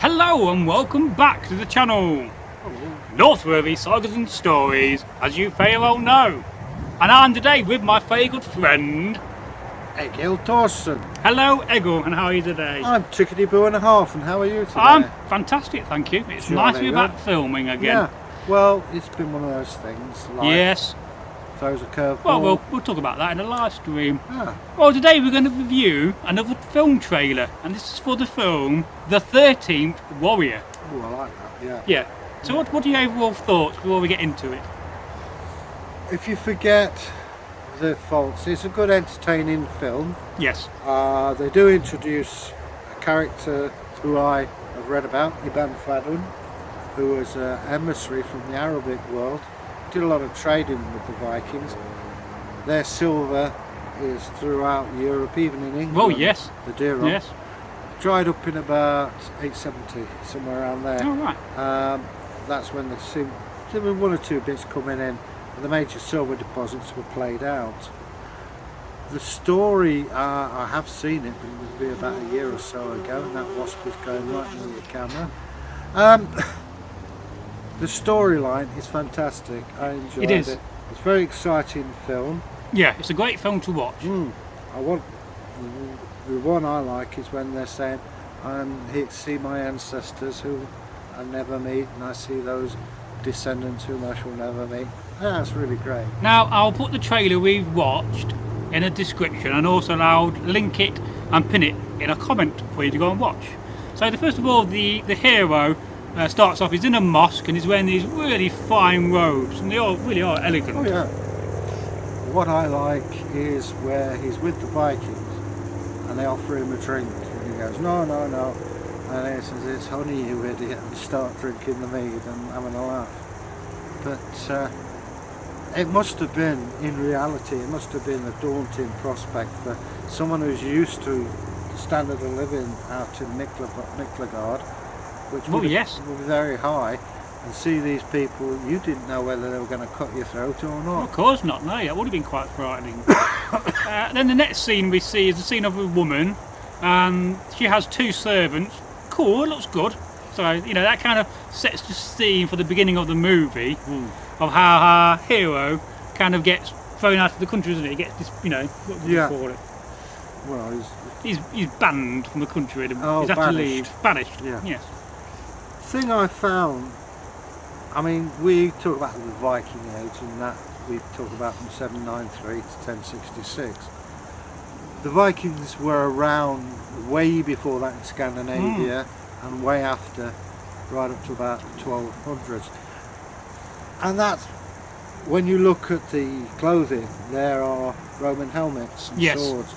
Hello and welcome back to the channel, Northworthy Sagas and Stories, as you very well know. And I'm today with my very good friend, Egil Thorsson. Hello Egil, and how are you today? I'm tickety-boo and a half, and how are you today? I'm fantastic, thank you. It's nice to be Jolly back good. filming again. Yeah, well, it's been one of those things. Life Yes, throws a curveball. well, we'll talk about that in a live stream. Yeah. Well, today we're going to review another film trailer, and this is for the film The 13th Warrior. Oh, I like that, yeah. Yeah, so what are your overall thoughts before we get into it? If you forget the faults, it's a good entertaining film. Yes. They do introduce a character who I have read about, Ibn Fadlan, who was an emissary from the Arabic world. Did a lot of trading with the Vikings. Their silver is throughout Europe, even in England. Well, yes. The Duron. Yes. Dried up in about 870, somewhere around there. All right. That's when there were one or two bits coming in, and the major silver deposits were played out. The story, I have seen it, but it would be about a year or so ago, and that wasp was going right near the camera. The storyline is fantastic. I enjoyed it. It's a very exciting film. Yeah, it's a great film to watch. The one I like is when they're saying, I'm here to see my ancestors who I never meet, and I see those descendants whom I shall never meet. Yeah, that's really great. Now, I'll put the trailer we've watched in a description, and also I'll link it and pin it in a comment for you to go and watch. So, first of all, the hero starts off, he's in a mosque and he's wearing these really fine robes, and they all really are elegant. Oh yeah. What I like is where he's with the Vikings and they offer him a drink and he goes, no, no, no. And he says, it's honey, you idiot, and start drinking the mead and having a laugh. But it must have been, in reality, it must have been a daunting prospect for someone who's used to the standard of living out in Miklagard, which would be very high, and see these people, you didn't know whether they were going to cut your throat or not. Well, of course not, no, that would have been quite frightening. Then the next scene we see is the scene of a woman, and she has two servants. Cool, it looks good. So, you know, that kind of sets the scene for the beginning of the movie, of how our hero kind of gets thrown out of the country, isn't he? He gets this, you know, what do you call it? Well, he's banned from the country. He's had to banished. leave. Banished, Yeah. yes. Thing I found, I mean, we talk about the Viking Age and that we talk about from 793 to 1066. The Vikings were around way before that in Scandinavia and way after, right up to about 1200s. And that's, when you look at the clothing, there are Roman helmets and swords,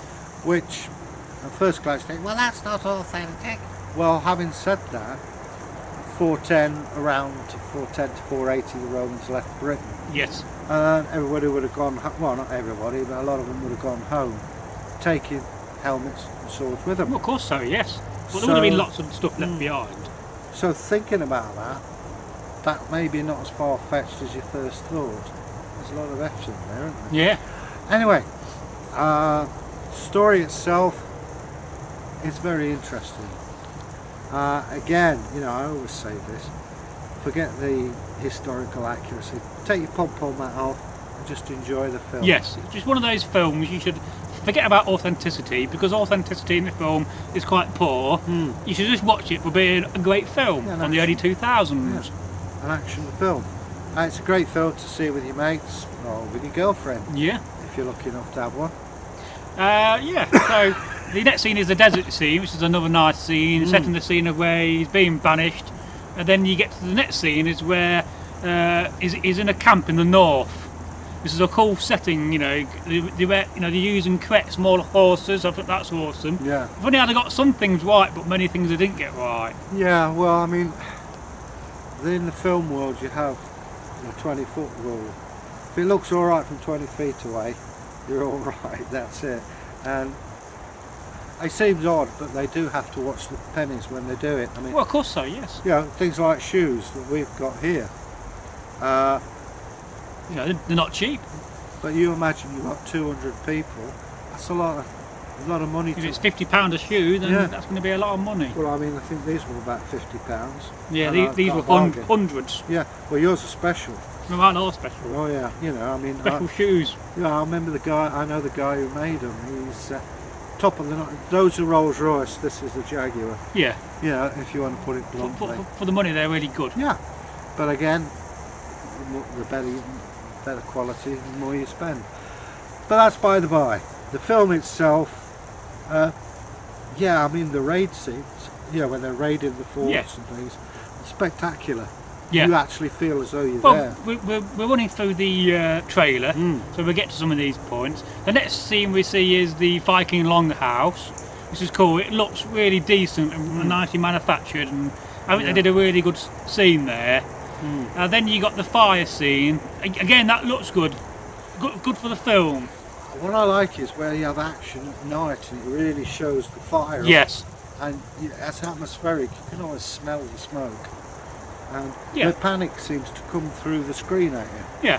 which at first glance think, well, that's not authentic. Well, having said that, 410 around to 410 to 480 the Romans left Britain. Yes. And everybody would have gone, well, not everybody, but a lot of them would have gone home, taking helmets and swords with them. Well, of course so, yes. But there would have been lots of stuff left behind. So thinking about that, that may be not as far-fetched as you first thought. There's a lot of F's in there, isn't there? Yeah. Anyway, story itself is very interesting. Again, you know, I always say this, forget the historical accuracy, take your pom-pom hat off and just enjoy the film. Yes, it's just one of those films you should forget about authenticity, because authenticity in the film is quite poor. You should just watch it for being a great film from the early 2000s. Yeah, an action film. It's a great film to see with your mates or with your girlfriend. Yeah. If you're lucky enough to have one. Yeah, so the next scene is the desert scene, which is another nice scene, set in the scene of where he's being banished, and then you get to the next scene is where he's in a camp in the north. This is a cool setting, you know. They're using correct small horses. I think that's awesome. Yeah. Funny how they got some things right, but many things they didn't get right. Yeah. Well, I mean, in the film world, you have the 20-foot rule. If it looks all right from 20 feet away, you're all right. That's it. And it seems odd, but they do have to watch the pennies when they do it. I mean, well, of course so. Yes. You know, things like shoes that we've got here. You know, they're not cheap. But you imagine you've got 200 people. That's a lot of a lot of money. If it's £50 a shoe, then Yeah. that's going to be a lot of money. Well, I mean, I think these were about £50. Yeah, And I these got were a bargain. hundreds. Yeah, well, yours are special. No, mine are special. Oh yeah, you know, I mean, Special shoes. yeah, I remember the guy. I know the guy who made them. He's top of the. Those are Rolls Royce. This is the Jaguar. Yeah. Yeah, if you want to put it bluntly. For the money, they're really good. Yeah, but again, the better quality, the more you spend. But that's by the by. The film itself, yeah, I mean the raid scenes, yeah, when they're raiding the forts and things, spectacular. Yeah. You actually feel as though you're Well, there. we're running through the trailer, so we'll get to some of these points. The next scene we see is the Viking longhouse, which is cool. It looks really decent and nicely manufactured, and I think they did a really good scene there. Then you got the fire scene. Again, that looks good. Good for the film. What I like is where you have action at night and it really shows the fire. Yes. And it's atmospheric. You can always smell the smoke. And Yeah. the panic seems to come through the screen at you. Yeah.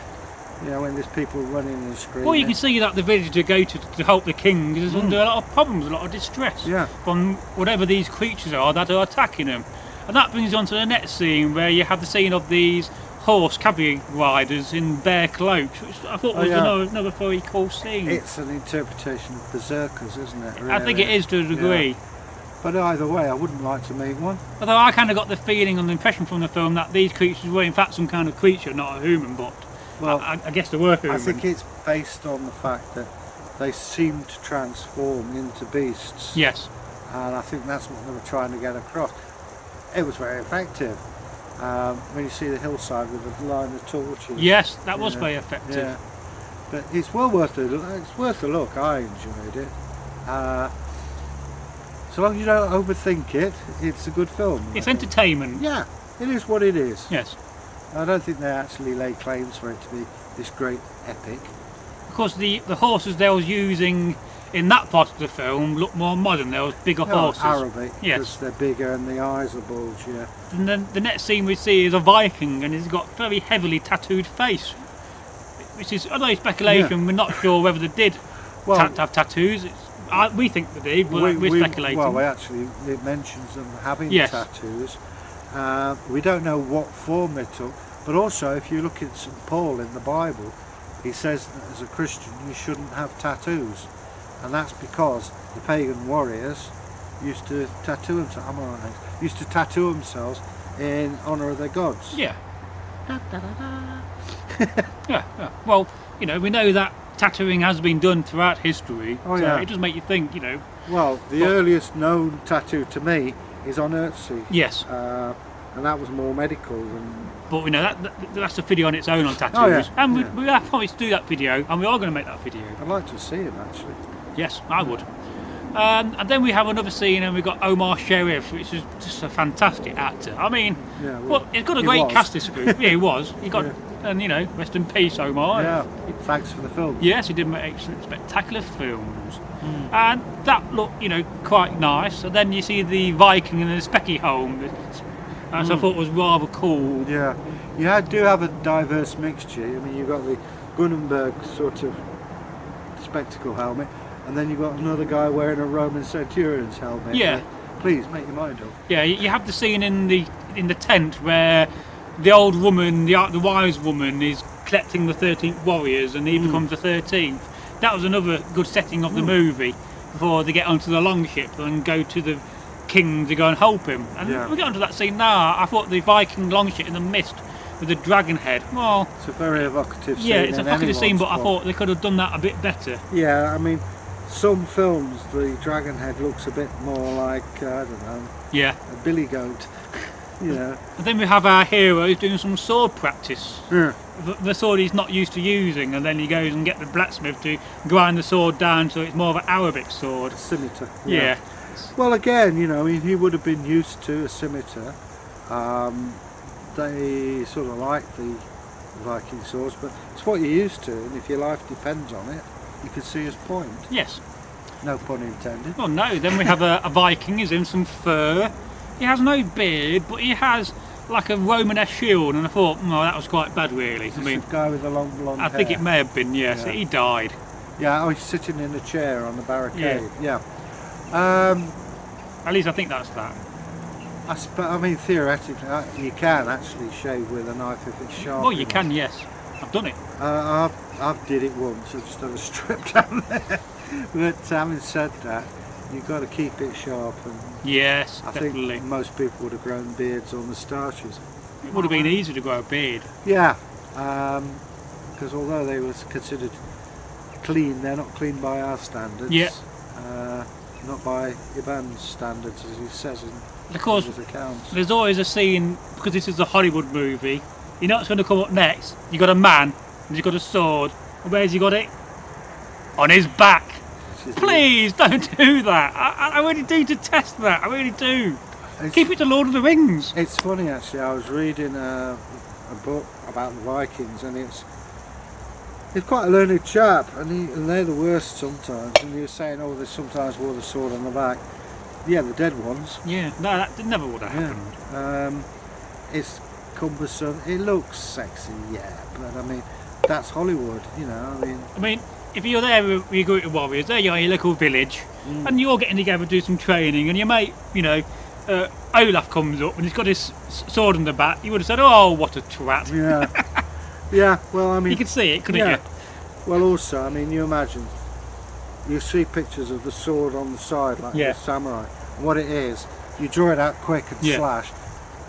You know, when there's people running in the screen. Well, you can see that the village to go to help the king is under a lot of problems, a lot of distress Yeah. from whatever these creatures are that are attacking them. And that brings you on to the next scene where you have the scene of these horse cavalry riders in bare cloaks, which I thought was another very cool scene. It's an interpretation of berserkers, isn't it? Really? I think it is to a degree. Yeah. But either way, I wouldn't like to meet one. Although I kind of got the feeling and the impression from the film that these creatures were in fact some kind of creature, not a human, but Well, I guess they were human. I think it's based on the fact that they seem to transform into beasts. Yes. And I think that's what they were trying to get across. It was very effective. When you see the hillside with the line of torches. Yes, that was very effective. Yeah. But it's well worth it. It's worth a look. I enjoyed it. So long as you don't overthink it, it's a good film. It's entertainment. Yeah, it is what it is. Yes. I don't think they actually lay claims for it to be this great epic. Of course, the horses they was using in that part of the film look more modern. There was bigger horses. Arabic, Yes. because they're bigger and the eyes are bulge, yeah. And then the next scene we see is a Viking, and he's got a very heavily tattooed face, which is although speculation. We're not sure whether they did have tattoos. We think they did, but we're speculating. Well, it mentions them having Yes. tattoos. We don't know what form they took, but also if you look at St. Paul in the Bible, he says that as a Christian you shouldn't have tattoos, and that's because the pagan warriors used to tattoo themselves. Used to tattoo themselves in honour of their gods. Yeah. Yeah. Well, we know that tattooing has been done throughout history. Oh, so yeah. it does make you think, Well, the earliest known tattoo to me is on Earthsea. Yes. And that was more medical than. But we know that's a video on its own on tattoos. Oh, yeah. And Yeah. we have promised to do that video, and we are going to make that video. I'd like to see him actually. Yes, I would. And then we have another scene, and we've got Omar Sharif, which is just a fantastic actor. I mean, Yeah, well, he's got a he great was. cast this week. Yeah, he was. He got, and rest in peace, Omar. Yeah. Thanks for the film. Yes, he did make spectacular films, and that looked, quite nice. And then you see the Viking in the Specky home, which I thought was rather cool. Yeah, you do have a diverse mixture. I mean, you've got the Gunnenberg sort of spectacle helmet, and then you've got another guy wearing a Roman centurion's helmet. Yeah. Please make your mind up. Yeah, you have the scene in the tent where the old woman, the wise woman, is collecting the 13th warriors, and he becomes the 13th. That was another good setting of the movie before they get onto the longship and go to the king to go and help him. And we get onto that scene now. I thought the Viking longship in the mist with the dragon head. Well, It's a very evocative scene. yeah, it's a in evocative scene, but I anyone's thought they could have done that a bit better. Yeah, I mean, some films the dragon head looks a bit more like I don't know, Yeah. a billy goat. And then we have our hero who's doing some sword practice. Yeah. The sword he's not used to using, and then he goes and get the blacksmith to grind the sword down so it's more of an Arabic sword. Scimitar. Yeah. Well, again, I mean, he would have been used to a scimitar. They sort of like the Viking swords, but it's what you're used to, and if your life depends on it, you can see his point. Yes. No pun intended. Well, no. Then we have a Viking. He's in some fur. He has no beard, but he has like a Romanesque shield, and I thought, that was quite bad, really. Is this the guy with the long blonde I think hair? it may have been, yes. Yeah. He died. Yeah, oh, he's sitting in a chair on the barricade. Yeah. At least I think that's that. I mean, theoretically, you can actually shave with a knife if it's sharp. Well, you can, yes. I've done it. I've did it once. I've just done a strip down there. But having said that, you've got to keep it sharp. And Yes, I definitely. think most people would have grown beards or moustaches. It would have been easy to grow a beard. Yeah, because although they were considered clean, they're not clean by our standards. Yeah. Not by Iban's standards, as he says in Of course, his accounts. there's always a scene, because this is a Hollywood movie, you know what's going to come up next? You got a man, and he's got a sword, and where's he got it? On his back. Please don't do that. I really do detest that. I really do. Keep it to Lord of the Rings. It's funny actually. I was reading a book about the Vikings, and it's quite a learned chap, and they're the worst sometimes. And he was saying, oh, they sometimes wore the sword on the back. Yeah, the dead ones. Yeah, no, that never would have happened. Yeah. It's cumbersome. It looks sexy, yeah, but I mean, that's Hollywood, you know. I mean, if you're there with your group of warriors, there you are in your local village, and you're getting together to do some training, and your mate, you know, Olaf comes up and he's got his sword in the back, you would have said, oh, what a twat. Yeah. Yeah, well, I mean... You could see it, couldn't you? Well, also, I mean, you imagine, you see pictures of the sword on the side, like the samurai, and what it is, you draw it out quick and slash,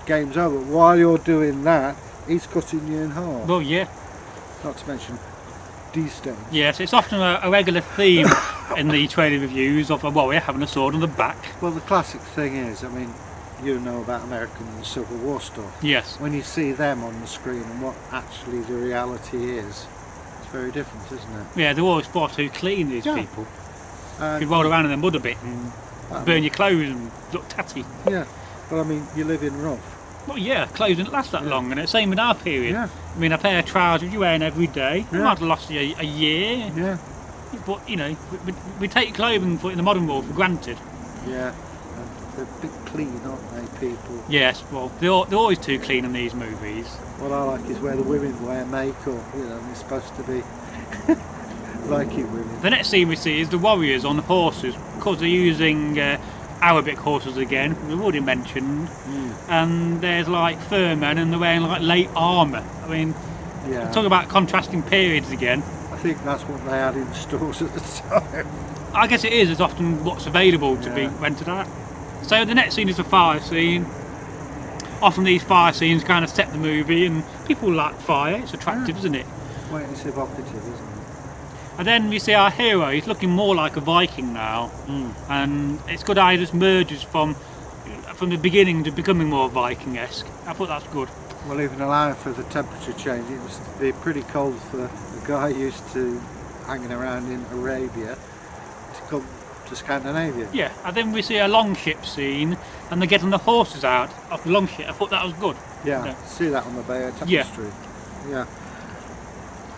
game's over. While you're doing that, he's cutting you in half. Well, yeah. Not to mention de-stain. Yes, it's often a regular theme in the training reviews of a warrior having a sword on the back. Well, the classic thing is, I mean, you know about American Civil War stuff. Yes. When you see them on the screen and what actually the reality is, it's very different, isn't it? Yeah, they're always far too clean, these people. You roll around in the mud a bit and burn your clothes and look tatty. Yeah, but I mean, you live in rough. Well, yeah, clothes didn't last that long, and it's the same in our period. Yeah. I mean, a pair of trousers you're wearing every day, you might have lost you a year. Yeah. But, you know, we take clothing in the modern world for granted. Yeah. They're a bit clean, aren't they, people? Yes, well, they're always too clean in these movies. What I like is where the women wear makeup, you know, they're supposed to be Viking women. The next scene we see is the warriors on horses, because they're using Arabic horses again, we've already mentioned, and there's like furmen and they're wearing like late armour. I mean, talk about contrasting periods again. I think that's what they had in stores at the time. I guess it is, it's often what's available to be rented out. So the next scene is a fire scene. Often these fire scenes kind of set the movie, and people like fire, it's attractive, isn't it? Well, it's evocative, isn't it? And then we see our hero, he's looking more like a Viking now, and it's good how he just merges from the beginning to becoming more Viking-esque. I thought that's good. Well, even allowing for the temperature change, it was be pretty cold for the guy used to hanging around in Arabia to come to Scandinavia. Yeah, and then we see a longship scene, and they're getting the horses out of the longship. I thought that was good. Yeah, see that on the Bay of Tapestry. Yeah.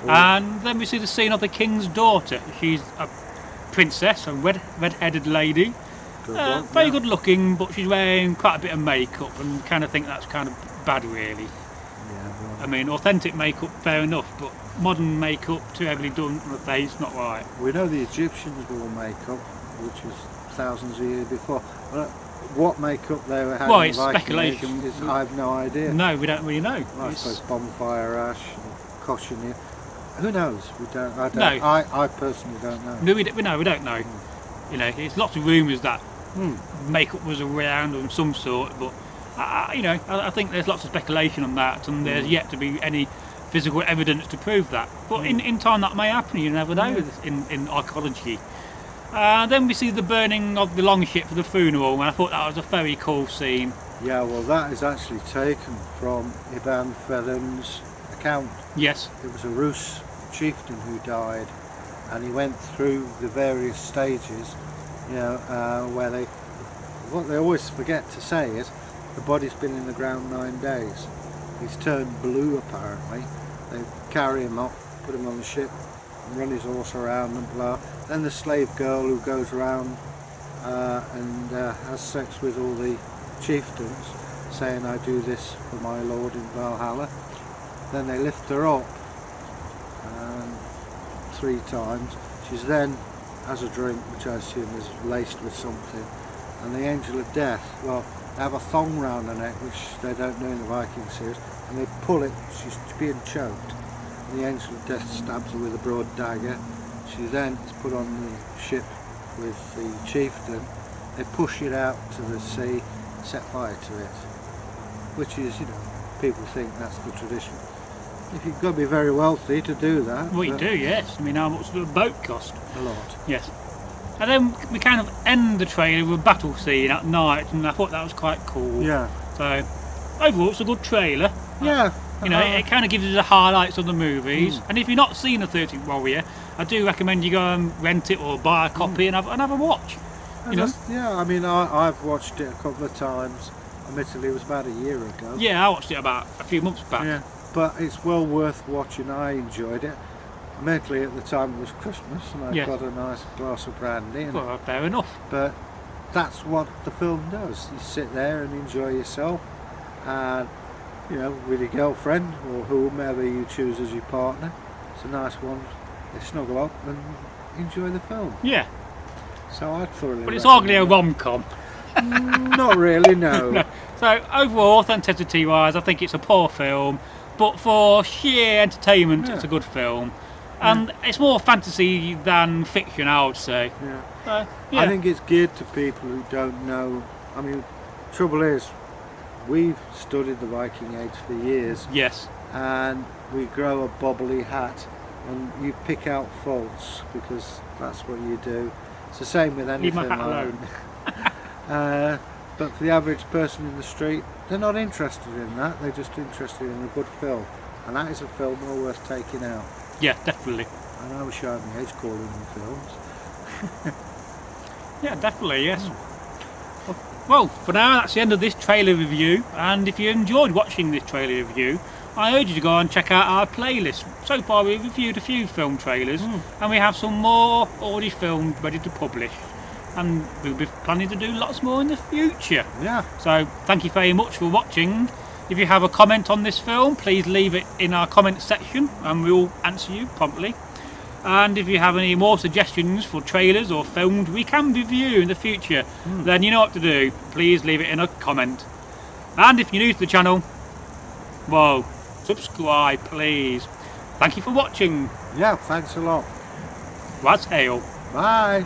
And then we see the scene of the king's daughter. She's a princess, a red-headed lady. Very good looking, but she's wearing quite a bit of makeup, and kind of think that's kind of bad, really. Yeah, I mean, authentic makeup, fair enough, but modern makeup, too heavily done on the face, not right. We know the Egyptians wore makeup, which was thousands of years before. But what makeup they were having, well, it's speculation. I have no idea. No, we don't really know. Well, I suppose bonfire ash and cochineal. Who knows? We don't. I don't. No. I personally don't know. No, we don't know. You know, it's lots of rumours that makeup was around of some sort, but I think there's lots of speculation on that, and there's yet to be any physical evidence to prove that. But in time that may happen. You never know. In archaeology. Then we see the burning of the longship for the funeral, and I thought that was a very cool scene. Yeah, well, that is actually taken from Ibn Fadlan's account. Yes. It was a Rus chieftain who died, and he went through the various stages, you know, where what they always forget to say is the body's been in the ground 9 days. He's turned blue apparently. They carry him up, put him on the ship, and run his horse around and blah. Then the slave girl who goes around and has sex with all the chieftains, saying, I do this for my lord in Valhalla. Then they lift her up 3 times. She's then has a drink, which I assume is laced with something, and the Angel of Death, well, they have a thong round her neck, which they don't do in the Viking series, and they pull it, she's being choked, and the Angel of Death stabs her with a broad dagger. She then is put on the ship with the chieftain. They push it out to the sea, set fire to it, which is, you know, people think that's the tradition. If you've got to be very wealthy to do that. Well, you do, yes. I mean, how much does a boat cost? A lot. Yes. And then we kind of end the trailer with a battle scene at night, and I thought that was quite cool. Yeah. So, overall, it's a good trailer. Yeah. You know, it kind of gives us the highlights of the movies. And if you've not seen The 13th Warrior, I do recommend you go and rent it or buy a copy and have a watch. You know? Yeah, I mean, I've watched it a couple of times. Admittedly, it was about a year ago. Yeah, I watched it about a few months back. Yeah, but it's well worth watching. I enjoyed it. Admittedly, at the time it was Christmas, and I got a nice glass of brandy. And, well, fair enough. But that's what the film does. You sit there and enjoy yourself, and you know, with your girlfriend or whomever you choose as your partner. It's a nice one. They snuggle up and enjoy the film. Yeah. So I'd thoroughly. But it's hardly a rom-com. Not really, no. No. So overall, authenticity-wise, I think it's a poor film. But for sheer entertainment, it's a good film. And it's more fantasy than fiction, I would say. Yeah. I think it's geared to people who don't know. I mean, trouble is, we've studied the Viking Age for years. Yes. And we grow a bobbly hat, and you pick out faults because that's what you do. It's the same with anything. Leave my hat alone. But for the average person in the street, they're not interested in that. They're just interested in a good film, and that is a film well worth taking out. Yeah, definitely. And I was showing the age calling them films. Yeah, definitely, yes. Well, for now, that's the end of this trailer review. And if you enjoyed watching this trailer review, I urge you to go and check out our playlist. So far, we've reviewed a few film trailers, and we have some more already filmed, ready to publish. And we'll be planning to do lots more in the future. Yeah. So, thank you very much for watching. If you have a comment on this film, please leave it in our comment section, and we'll answer you promptly. And if you have any more suggestions for trailers or films we can review in the future, then you know what to do. Please leave it in a comment. And if you're new to the channel, well, subscribe please. Thank you for watching. Yeah, thanks a lot. Raz Hail. Bye.